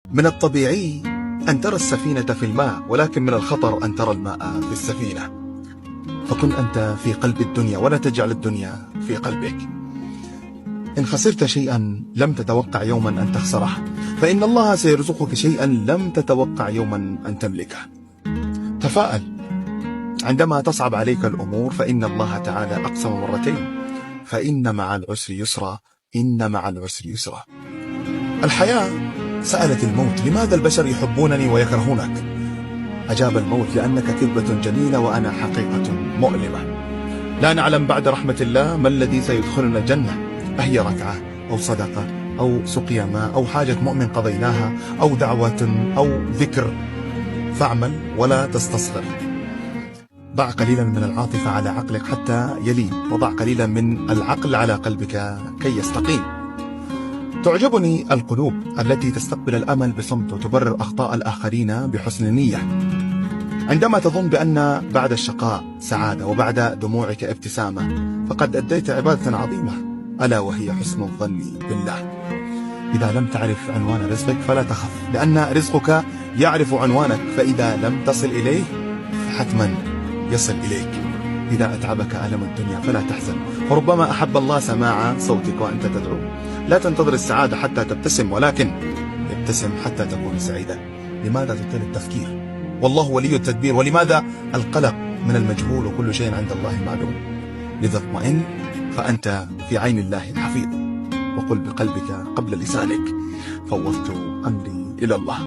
من الطبيعي أن ترى السفينة في الماء، ولكن من الخطر أن ترى الماء في السفينة. فكن أنت في قلب الدنيا ولا تجعل الدنيا في قلبك. إن خسرت شيئا لم تتوقع يوما أن تخسره، فإن الله سيرزقك شيئا لم تتوقع يوما أن تملكه. تفاءل عندما تصعب عليك الأمور، فإن الله تعالى أقسم مرتين: فإن مع العسر يسرا، إن مع العسر يسرا. الحياة سألت الموت: لماذا البشر يحبونني ويكرهونك؟ أجاب الموت: لأنك كذبة جليلة وأنا حقيقة مؤلمة. لا نعلم بعد رحمة الله ما الذي سيدخلنا الجنة، أهي ركعة أو صدقة أو سقيا ماء أو حاجة مؤمن قضيناها أو دعوة أو ذكر. فاعمل ولا تستصغر. ضع قليلا من العاطفة على عقلك حتى يلين، وضع قليلا من العقل على قلبك كي يستقيم. تعجبني القلوب التي تستقبل الأمل بصمت وتبرر أخطاء الآخرين بحسن نية. عندما تظن بأن بعد الشقاء سعادة وبعد دموعك ابتسامة، فقد أديت عبادة عظيمة، ألا وهي حسن الظن بالله. إذا لم تعرف عنوان رزقك فلا تخف، لأن رزقك يعرف عنوانك، فإذا لم تصل إليه فحتما يصل إليك. إذا أتعبك ألم الدنيا فلا تحزن، فربما أحب الله سماع صوتك وأنت تدعو. لا تنتظر السعادة حتى تبتسم، ولكن ابتسم حتى تكون سعيدا. لماذا تطيل التفكير والله ولي التدبير؟ ولماذا القلق من المجهول وكل شيء عند الله معلوم؟ لذا اطمئن، فأنت في عين الله الحفيظ. وقل بقلبك قبل لسانك: فوضت أمري إلى الله.